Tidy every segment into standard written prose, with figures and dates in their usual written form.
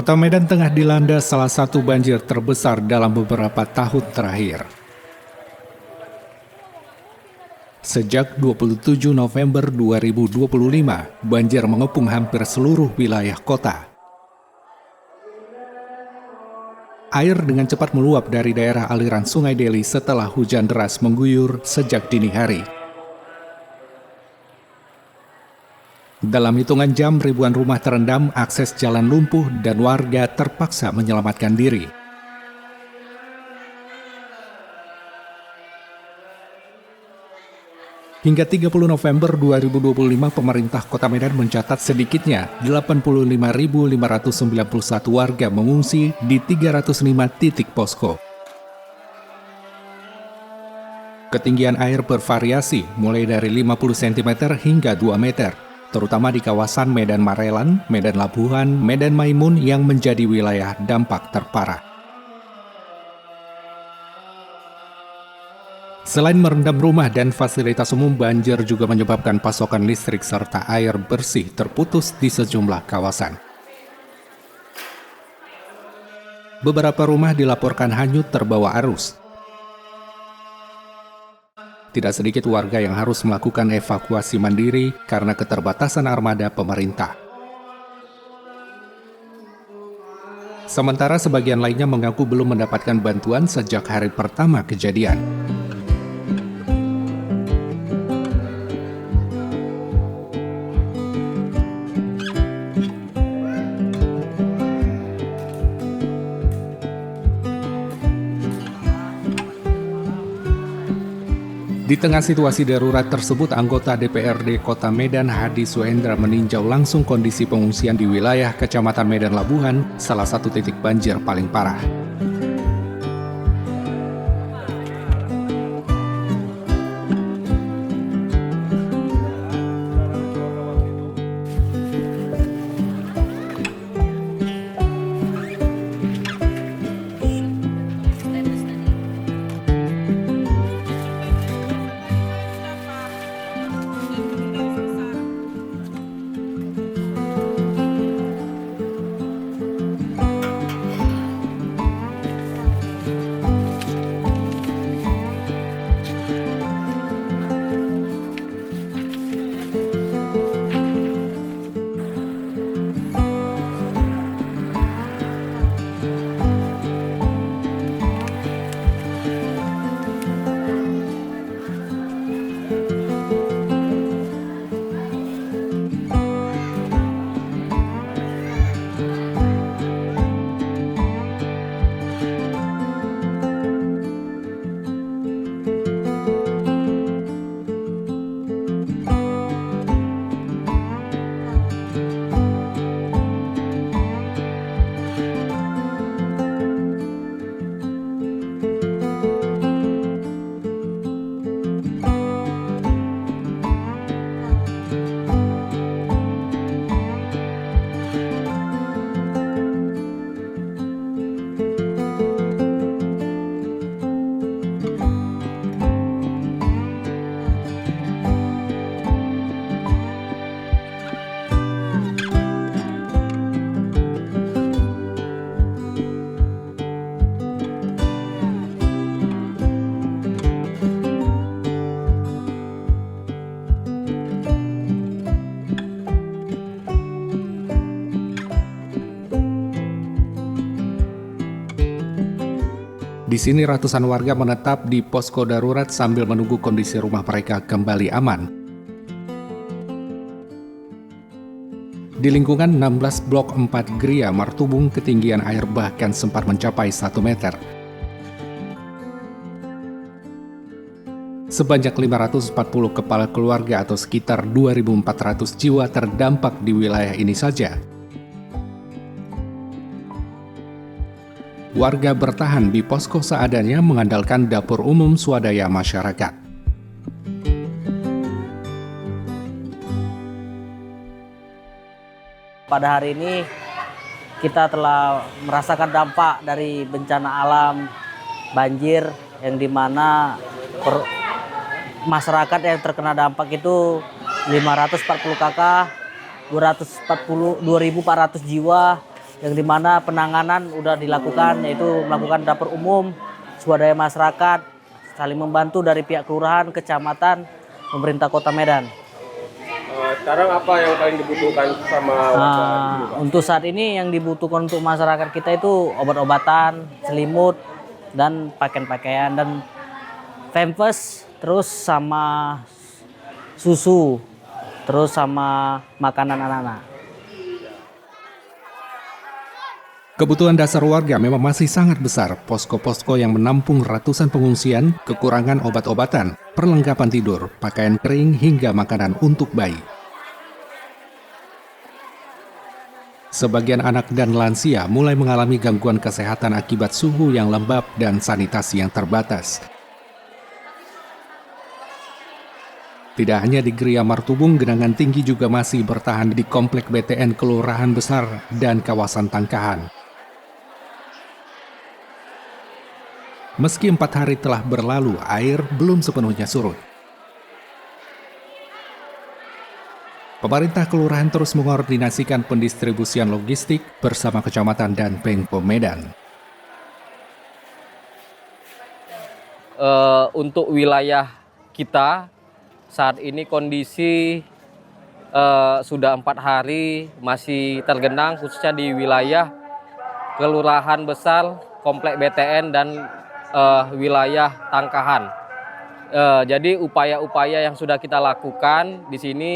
Kota Medan tengah dilanda salah satu banjir terbesar dalam beberapa tahun terakhir. Sejak 27 November 2025, banjir mengepung hampir seluruh wilayah kota. Air dengan cepat meluap dari daerah aliran Sungai Deli setelah hujan deras mengguyur sejak dini hari. Dalam hitungan jam, ribuan rumah terendam, akses jalan lumpuh, dan warga terpaksa menyelamatkan diri. Hingga 30 November 2025, pemerintah Kota Medan mencatat sedikitnya 85.591 warga mengungsi di 305 titik posko. Ketinggian air bervariasi, mulai dari 50 cm hingga 2 meter. Terutama di kawasan Medan Marelan, Medan Labuhan, Medan Maimun yang menjadi wilayah dampak terparah. Selain merendam rumah dan fasilitas umum, banjir juga menyebabkan pasokan listrik serta air bersih terputus di sejumlah kawasan. Beberapa rumah dilaporkan hanyut terbawa arus. Tidak sedikit warga yang harus melakukan evakuasi mandiri karena keterbatasan armada pemerintah. Sementara sebagian lainnya mengaku belum mendapatkan bantuan sejak hari pertama kejadian. Di tengah situasi darurat tersebut, anggota DPRD Kota Medan Hadi Suendra meninjau langsung kondisi pengungsian di wilayah Kecamatan Medan Labuhan, salah satu titik banjir paling parah. Di sini ratusan warga menetap di posko darurat sambil menunggu kondisi rumah mereka kembali aman. Di lingkungan 16 Blok 4 Gria Martubung, ketinggian air bahkan sempat mencapai 1 meter. Sebanyak 540 kepala keluarga atau sekitar 2.400 jiwa terdampak di wilayah ini saja. Warga bertahan di posko seadanya mengandalkan dapur umum swadaya masyarakat. Pada hari ini kita telah merasakan dampak dari bencana alam banjir yang dimana masyarakat yang terkena dampak itu 540 kakak, 2.400 jiwa yang dimana penanganan udah dilakukan, yaitu melakukan dapur umum, swadaya masyarakat, saling membantu dari pihak kelurahan, kecamatan, pemerintah Kota Medan. Sekarang apa yang paling dibutuhkan sama warga? Untuk saat ini yang dibutuhkan untuk masyarakat kita itu obat-obatan, selimut, dan pakaian-pakaian, dan pampers, terus sama susu, terus sama makanan anak-anak. Kebutuhan dasar warga memang masih sangat besar. Posko-posko yang menampung ratusan pengungsian, kekurangan obat-obatan, perlengkapan tidur, pakaian kering, hingga makanan untuk bayi. Sebagian anak dan lansia mulai mengalami gangguan kesehatan akibat suhu yang lembab dan sanitasi yang terbatas. Tidak hanya di Geria Martubung, genangan tinggi juga masih bertahan di Komplek BTN Kelurahan Besar dan kawasan Tangkahan. Meski 4 hari telah berlalu, air belum sepenuhnya surut. Pemerintah kelurahan terus mengkoordinasikan pendistribusian logistik bersama kecamatan dan Pemko Medan. Untuk wilayah kita saat ini kondisi sudah 4 hari masih tergenang, khususnya di wilayah Kelurahan Besar, Komplek BTN, dan wilayah Tangkahan. Jadi upaya-upaya yang sudah kita lakukan di sini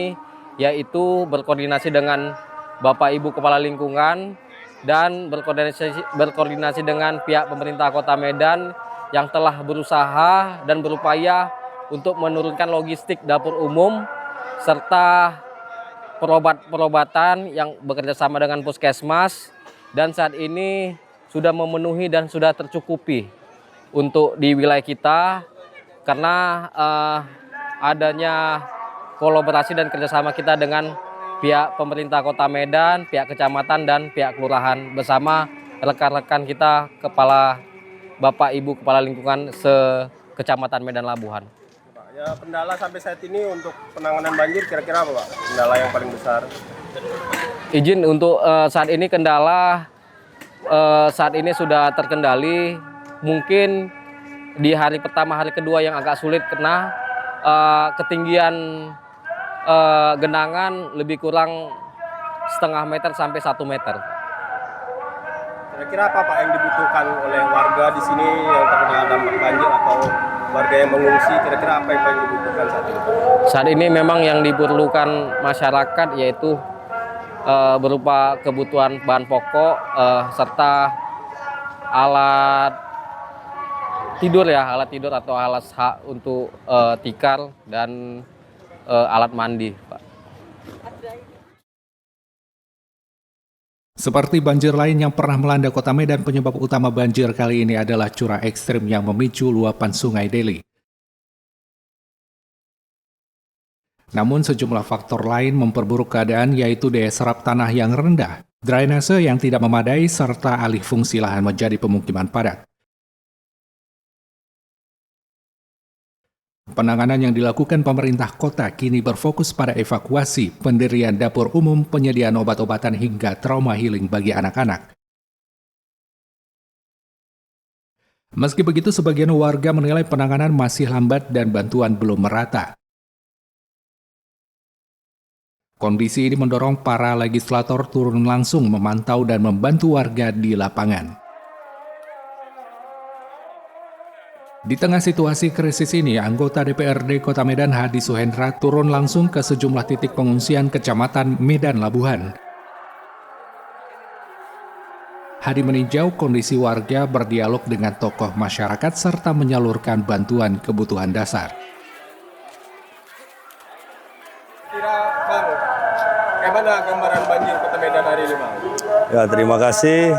yaitu berkoordinasi dengan Bapak Ibu Kepala Lingkungan dan berkoordinasi dengan pihak pemerintah Kota Medan yang telah berusaha dan berupaya untuk menurunkan logistik dapur umum serta perobatan yang bekerja sama dengan Puskesmas, dan saat ini sudah memenuhi dan sudah tercukupi untuk di wilayah kita karena adanya kolaborasi dan kerjasama kita dengan pihak pemerintah Kota Medan, pihak kecamatan, dan pihak kelurahan bersama rekan-rekan kita Bapak Ibu Kepala Lingkungan se-Kecamatan Medan Labuhan. Ya, kendala sampai saat ini untuk penanganan banjir kira-kira apa Pak? Kendala yang paling besar? Izin untuk saat ini kendala saat ini sudah terkendali. Mungkin di hari pertama, hari kedua yang agak sulit karena ketinggian genangan lebih kurang setengah meter sampai 1 meter. Kira-kira apa Pak yang dibutuhkan oleh warga di sini yang terkena dampak banjir atau warga yang mengungsi? Kira-kira apa yang paling dibutuhkan saat ini? Saat ini memang yang diperlukan masyarakat yaitu berupa kebutuhan bahan pokok serta alat tidur atau alat untuk tikar dan alat mandi, Pak. Seperti banjir lain yang pernah melanda Kota Medan, penyebab utama banjir kali ini adalah curah ekstrim yang memicu luapan Sungai Deli. Namun sejumlah faktor lain memperburuk keadaan, yaitu daya serap tanah yang rendah, drainase yang tidak memadai, serta alih fungsi lahan menjadi pemukiman padat. Penanganan yang dilakukan pemerintah kota kini berfokus pada evakuasi, pendirian dapur umum, penyediaan obat-obatan, hingga trauma healing bagi anak-anak. Meski begitu, sebagian warga menilai penanganan masih lambat dan bantuan belum merata. Kondisi ini mendorong para legislator turun langsung memantau dan membantu warga di lapangan. Di tengah situasi krisis ini, anggota DPRD Kota Medan Hadi Suhendra turun langsung ke sejumlah titik pengungsian Kecamatan Medan Labuhan. Hadi meninjau kondisi warga, berdialog dengan tokoh masyarakat, serta menyalurkan bantuan kebutuhan dasar. Kira Bang, bagaimana gambaran banjir Kota Medan hari ini Bang? Ya, terima kasih.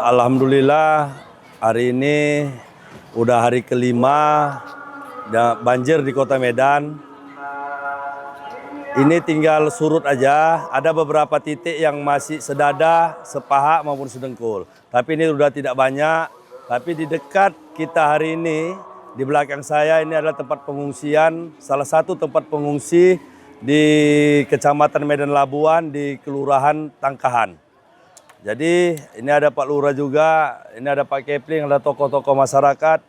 Alhamdulillah hari ini udah hari kelima banjir di Kota Medan. Ini tinggal surut aja. Ada beberapa titik yang masih sedada, sepaha maupun sedengkul. Tapi ini sudah tidak banyak. Tapi di dekat kita hari ini, di belakang saya ini adalah tempat pengungsian. Salah satu tempat pengungsi di Kecamatan Medan Labuhan di Kelurahan Tangkahan. Jadi ini ada Pak Lurah juga, ini ada Pak Kepling, ada tokoh-tokoh masyarakat.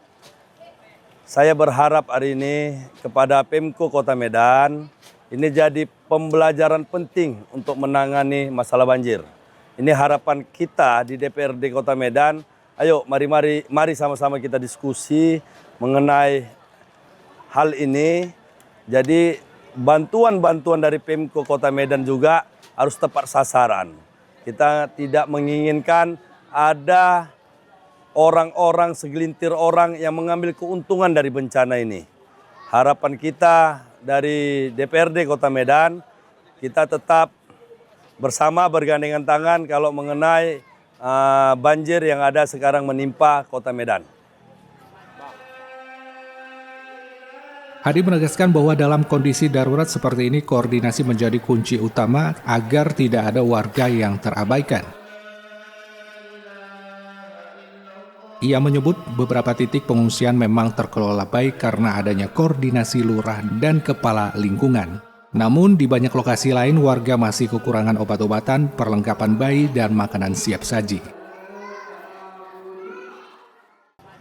Saya berharap hari ini kepada Pemko Kota Medan, ini jadi pembelajaran penting untuk menangani masalah banjir. Ini harapan kita di DPRD Kota Medan. Ayo mari sama-sama kita diskusi mengenai hal ini. Jadi bantuan-bantuan dari Pemko Kota Medan juga harus tepat sasaran. Kita tidak menginginkan ada orang-orang, segelintir orang yang mengambil keuntungan dari bencana ini. Harapan kita dari DPRD Kota Medan, kita tetap bersama bergandengan tangan kalau mengenai banjir yang ada sekarang menimpa Kota Medan. Hadi menegaskan bahwa dalam kondisi darurat seperti ini, koordinasi menjadi kunci utama agar tidak ada warga yang terabaikan. Ia menyebut beberapa titik pengungsian memang terkelola baik karena adanya koordinasi lurah dan kepala lingkungan. Namun di banyak lokasi lain warga masih kekurangan obat-obatan, perlengkapan bayi, dan makanan siap saji.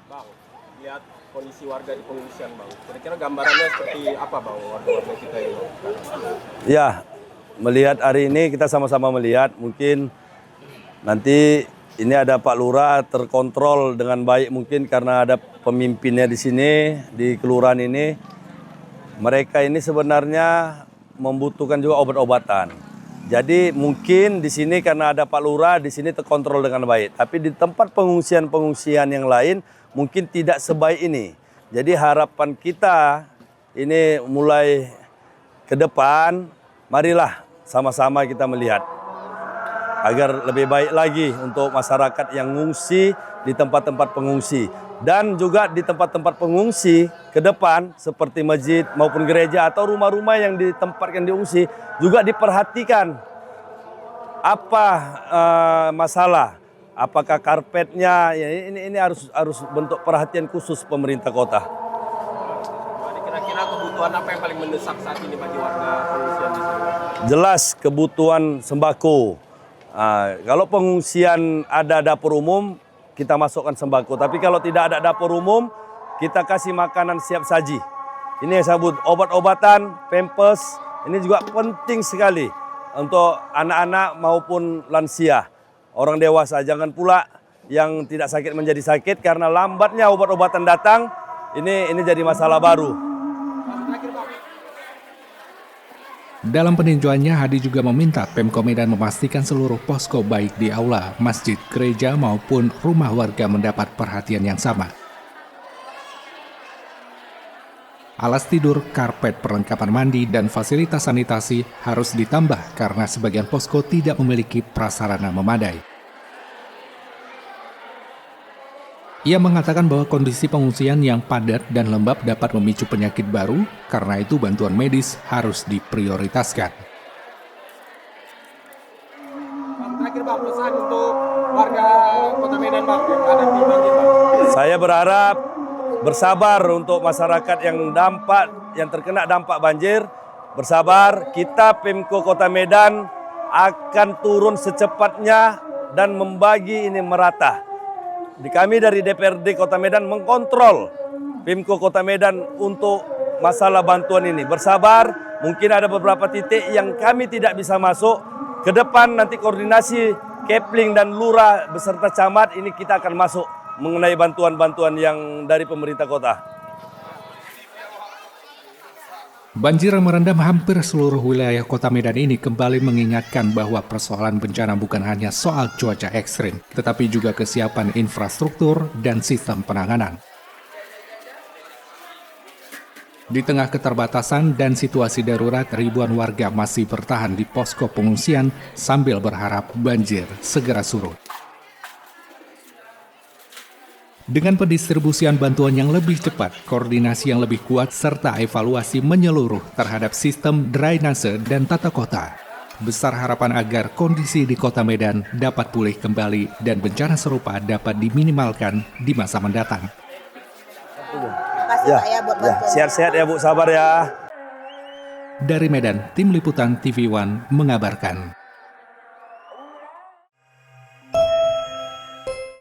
Bang, lihat kondisi warga di pengungsian, Bang. Kira-kira gambarannya seperti apa, Bang, warga-warga kita ini? Ya, melihat hari ini kita sama-sama melihat, mungkin nanti ini ada Pak Lurah terkontrol dengan baik mungkin karena ada pemimpinnya di sini, di kelurahan ini. Mereka ini sebenarnya membutuhkan juga obat-obatan. Jadi mungkin di sini karena ada Pak Lurah, di sini terkontrol dengan baik. Tapi di tempat pengungsian-pengungsian yang lain mungkin tidak sebaik ini. Jadi harapan kita ini mulai ke depan, marilah sama-sama kita melihat agar lebih baik lagi untuk masyarakat yang mengungsi di tempat-tempat pengungsi. Dan juga di tempat-tempat pengungsi ke depan seperti masjid maupun gereja atau rumah-rumah yang ditempatkan diungsi juga diperhatikan apa masalah, apakah karpetnya, ya ini harus bentuk perhatian khusus pemerintah kota. Kira-kira kebutuhan apa yang paling mendesak saat ini bagi warga pengungsian di sini? Jelas kebutuhan sembako. Kalau pengungsian ada dapur umum, kita masukkan sembako. Tapi kalau tidak ada dapur umum, kita kasih makanan siap saji. Ini yang saya sebut obat-obatan, pampers, ini juga penting sekali untuk anak-anak maupun lansia. Orang dewasa, jangan pula yang tidak sakit menjadi sakit karena lambatnya obat-obatan datang, ini jadi masalah baru. Dalam peninjauannya, Hadi juga meminta Pemko Medan memastikan seluruh posko baik di aula, masjid, gereja maupun rumah warga mendapat perhatian yang sama. Alas tidur, karpet, perlengkapan mandi, dan fasilitas sanitasi harus ditambah karena sebagian posko tidak memiliki prasarana memadai. Ia mengatakan bahwa kondisi pengungsian yang padat dan lembab dapat memicu penyakit baru, karena itu bantuan medis harus diprioritaskan. Terakhir, Bang, pesan untuk warga Kota Medan, Bang, yang ada di banjir, Bang. Saya berharap bersabar untuk masyarakat yang terkena dampak banjir. Bersabar, kita Pemko Kota Medan akan turun secepatnya dan membagi ini merata. Kami dari DPRD Kota Medan mengkontrol Pemko Kota Medan untuk masalah bantuan ini. Bersabar, mungkin ada beberapa titik yang kami tidak bisa masuk. Ke depan nanti koordinasi Kepling dan Lurah beserta camat ini kita akan masuk mengenai bantuan-bantuan yang dari pemerintah kota. Banjir yang merendam hampir seluruh wilayah Kota Medan ini kembali mengingatkan bahwa persoalan bencana bukan hanya soal cuaca ekstrim, tetapi juga kesiapan infrastruktur dan sistem penanganan. Di tengah keterbatasan dan situasi darurat, ribuan warga masih bertahan di posko pengungsian sambil berharap banjir segera surut. Dengan pendistribusian bantuan yang lebih cepat, koordinasi yang lebih kuat, serta evaluasi menyeluruh terhadap sistem drainase dan tata kota, besar harapan agar kondisi di Kota Medan dapat pulih kembali dan bencana serupa dapat diminimalkan di masa mendatang. Sehat-sehat ya Bu, sabar ya. Dari Medan, Tim Liputan TV One mengabarkan.